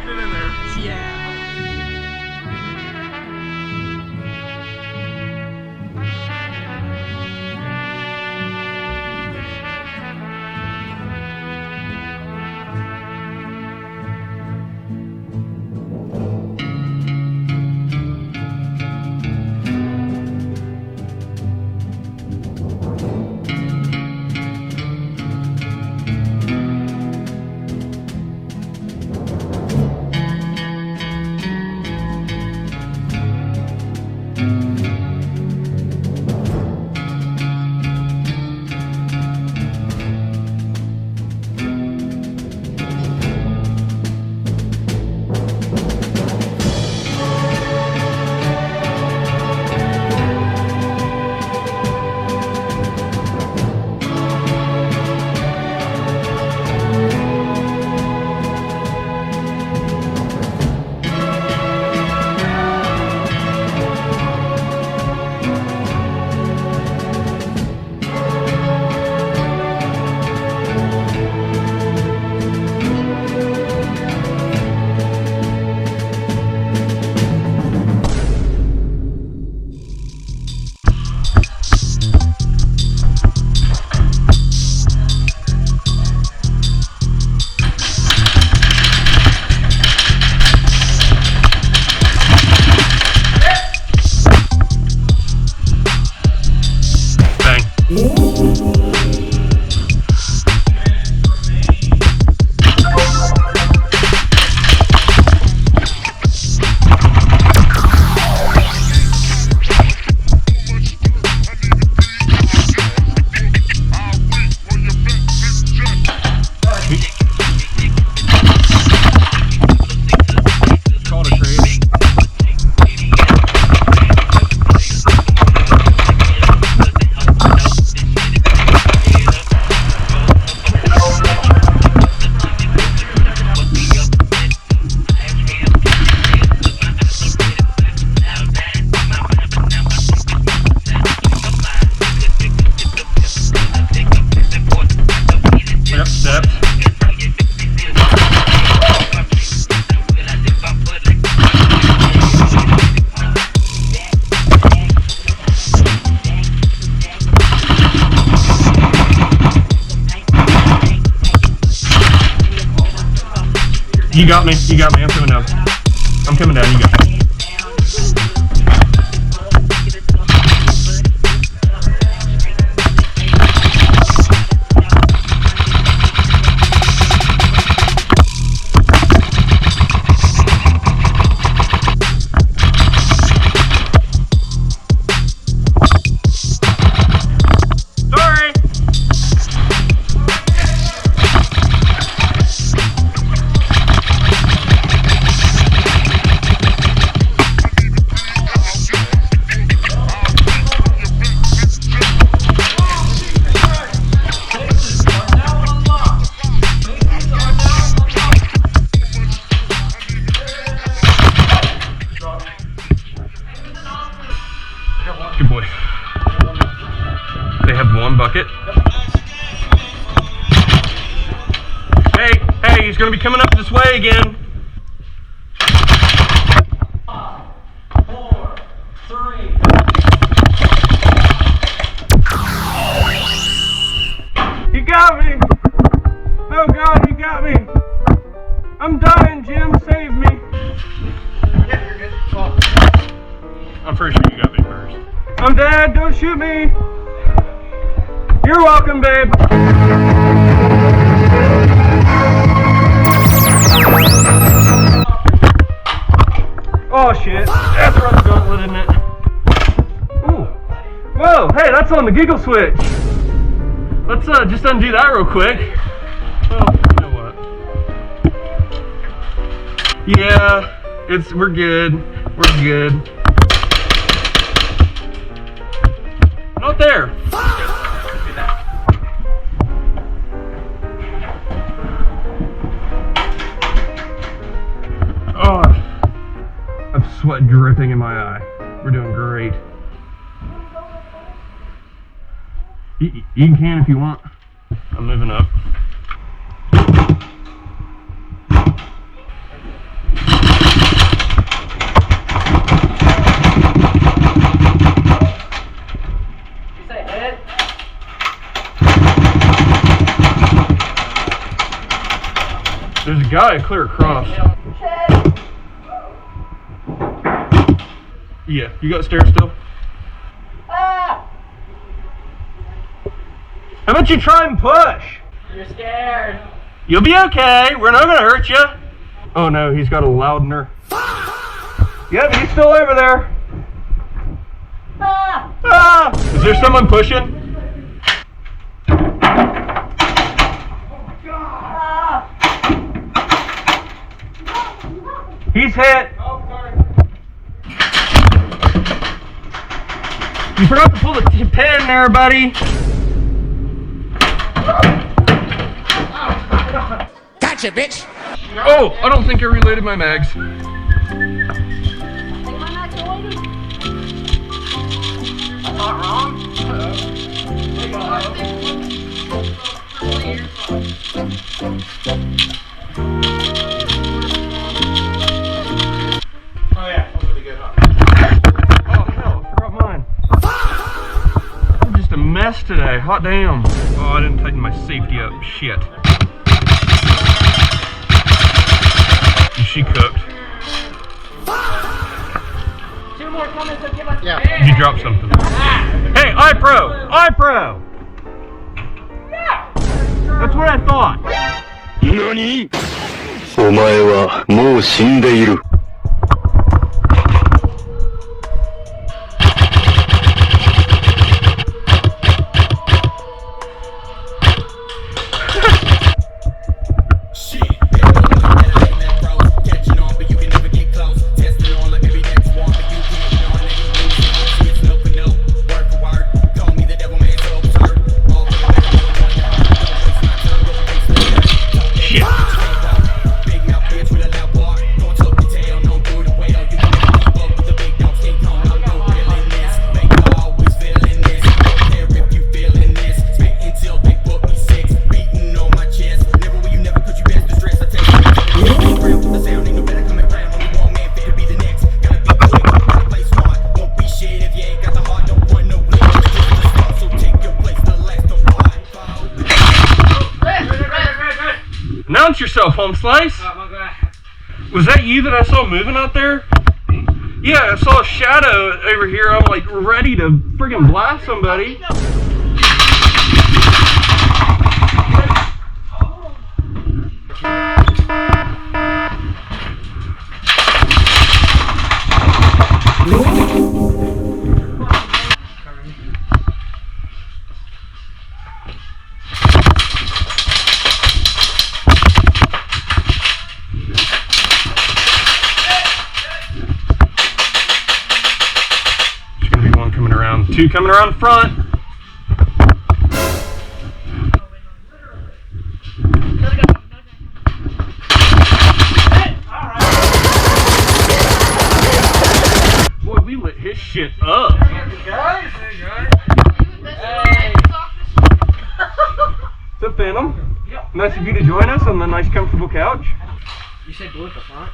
tucked it in there. Yeah. You got me, you got me, I'm coming down. I'm coming down, you got me. Good boy. They have one bucket. Hey, he's gonna be coming up this way again. 5, 4, 3. You got me. Oh God, you got me. I'm dying, Jim. Save me. Yeah, you're good. Oh. I'm pretty sure you got me first. I'm dead. Don't shoot me. You're welcome, babe. Oh shit. That's run the gauntlet, isn't it? Ooh. Whoa, hey, that's on the giggle switch. Let's just undo that real quick. Well, you know what? Yeah, we're good. We're good. Not there. Oh, I have sweat dripping in my eye. We're doing great. You can if you want. I'm moving up. There's a guy clear across. Yeah, you got stairs still? How about you try and push? You're scared. You'll be okay. We're not gonna hurt you. Oh no, he's got a loudener. Yep, he's still over there. Ah! Is there someone pushing? He's hit. You forgot to pull the pin there, buddy. Gotcha, bitch. Oh, I don't think I reloaded my mags. Oh yeah, that's pretty good, huh? Oh hell, I forgot mine. I'm just a mess today. Hot damn. Oh, I didn't tighten my safety up. Shit. Is she cooked? Two more coming, so give us. Yeah. Did you drop something? Hey, iPro! iPro! That's what I thought. 何？お前はもう死んでいる。Announce yourself, home slice. Was that you that I saw moving out there? Yeah, I saw a shadow over here. I'm like ready to friggin' blast somebody. Two coming around front. Boy, we lit his shit up. Guys, What's up, Phantom? Nice of you to join us on the nice comfortable couch. You said blue at the front?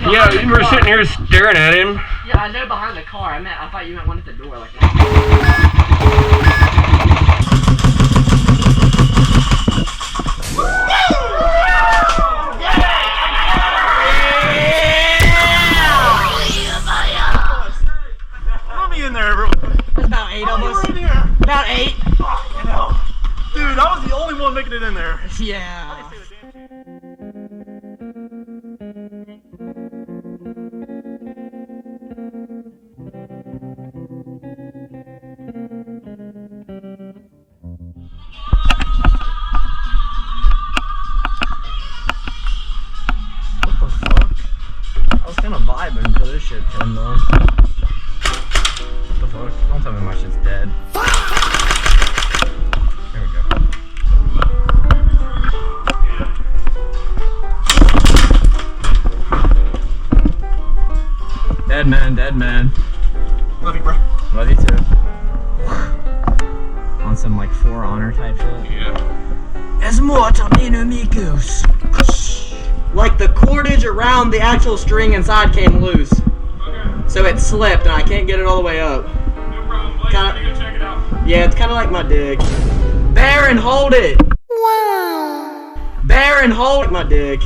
Yeah, you were sitting here staring at him. Yeah, I know behind the car. I thought you meant one at the door like that. Let me in there, everyone. That's about 8 of us. About 8. Fucking hell. Dude, I was the only one making it in there. Yeah. Vibing until this shit turned on. What the fuck? Don't tell me my shit's dead. There we go. Dead man, dead man. Love you, bro. Love you too. On some like For Honor type shit. Yeah. Es mortem inimicus. Like the cordage around the actual string inside came loose. Okay. So it slipped and I can't get it all the way up. No problem. Blake, Kinda- let me go check it out. Yeah, it's kind of like my dig. There and hold it. Baron, hold my dick.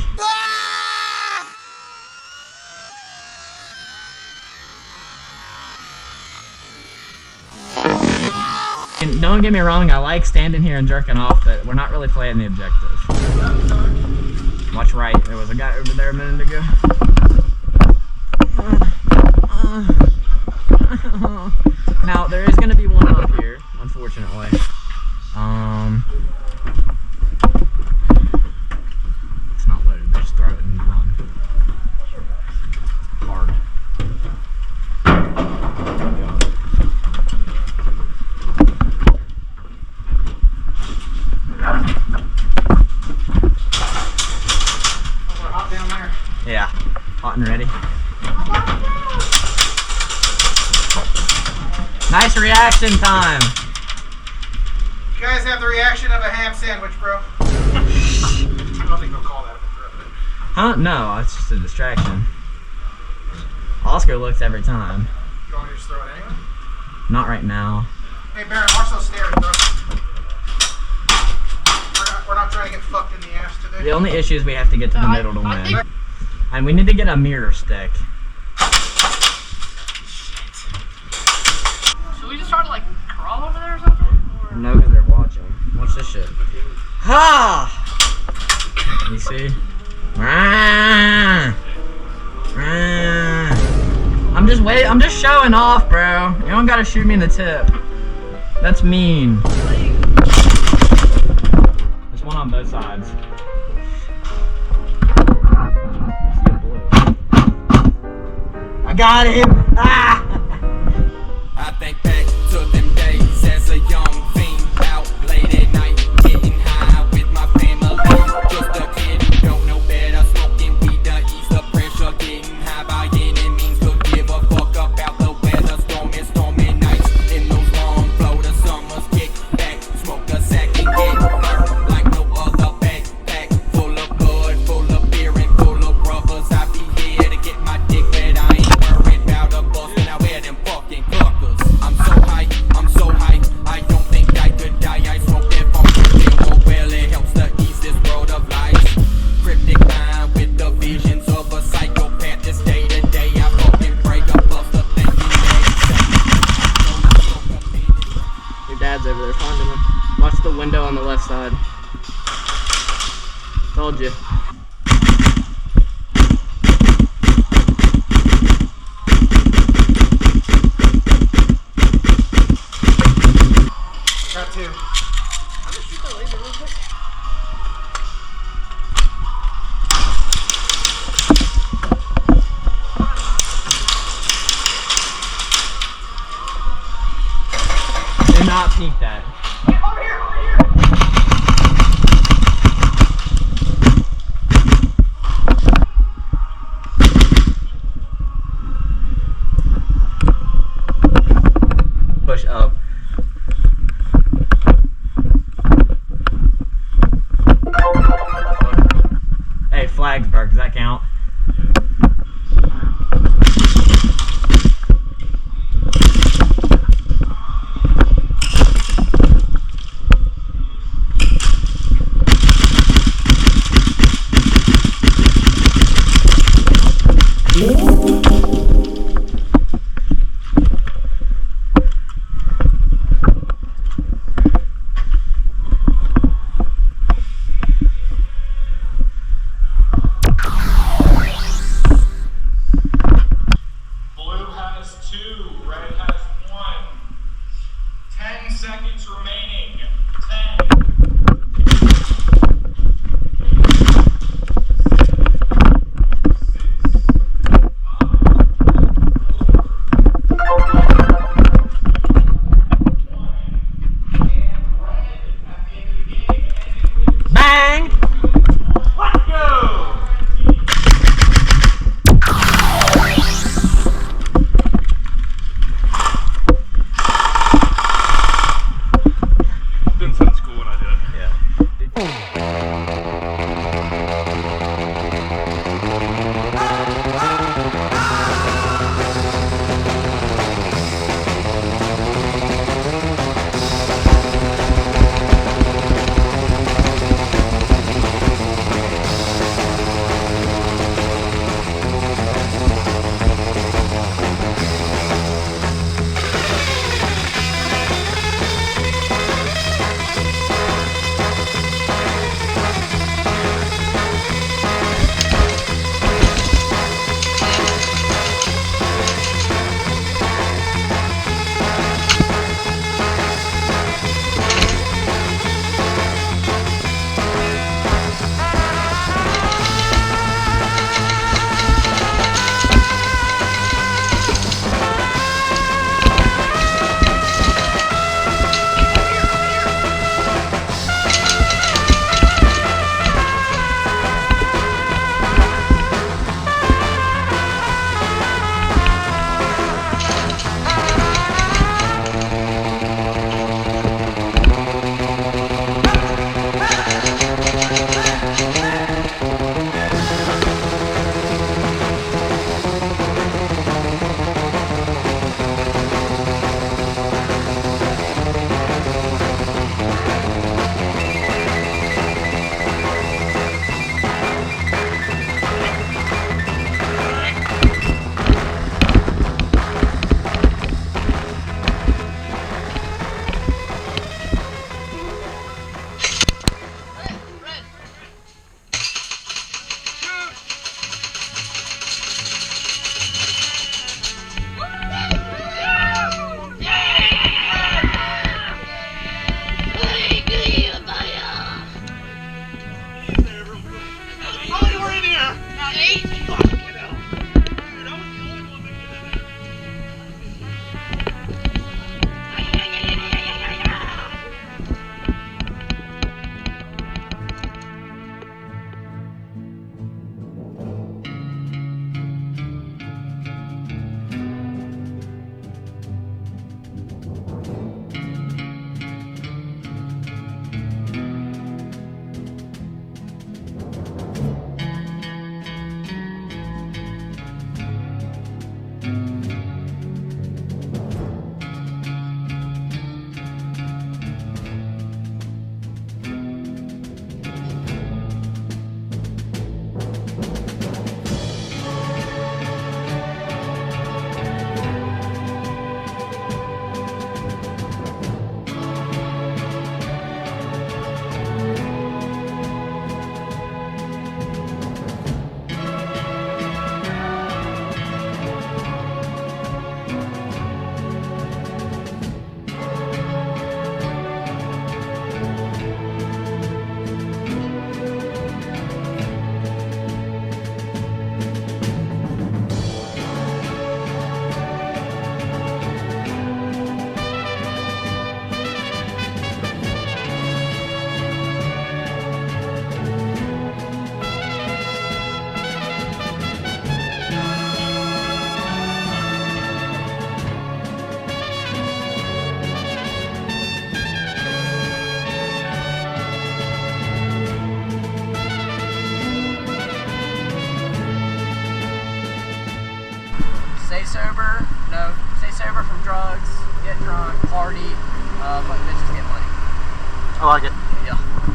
And don't get me wrong, I like standing here and jerking off, but we're not really playing the objective. Watch right, there was a guy over there a minute ago. Now, there is going to be one up here, unfortunately. It's not loaded, just throw it and run. Hard. Hot down there. Yeah, hot and ready. Nice reaction time. You guys have the reaction of a ham sandwich, bro. I don't think they'll call that if they throw it. Huh? No, it's just a distraction. Oscar looks every time. You want me to just throw it anyway? Not right now. Hey, Baron, watch those stairs, bro. We're not trying to get fucked in the ass today. The only issue is we have to get to the middle to win. And we need to get a mirror stick. Should we just try to like crawl over there or something? Or? No, because they're watching. Watch this shit. Ha! You see? I'm just showing off, bro. You don't gotta shoot me in the tip. That's mean. There's one on both sides. I got him! Ah! I think back to them days as a young fiend out late at night, getting high with my family. Just a kid who don't know better, smoking weed to ease the pressure, getting high by any means. Could give a fuck about the weather, stormy nights. In those long Florida summers, kick back, smoke a sack and get burned like no other backpack. Full of blood, full of beer and full of brothers. I be here to get my dick wet. I ain't worried about a bus and I wear them fucking cluckers. I'm so high, I don't think I could die. I smoke that funky thing, well it helps to ease this world of lies. Cryptic mind with the visions of a psychopath. This day to day I fucking break up of the thing you Your dad's over there finding him. Watch the window on the left side. Told you. Got two. Do not peek that. Push up. Hey, Flagsburg, does that count? stay sober. No, stay sober from drugs. Get drunk, party, fuck bitches, get money. I like it. Yeah.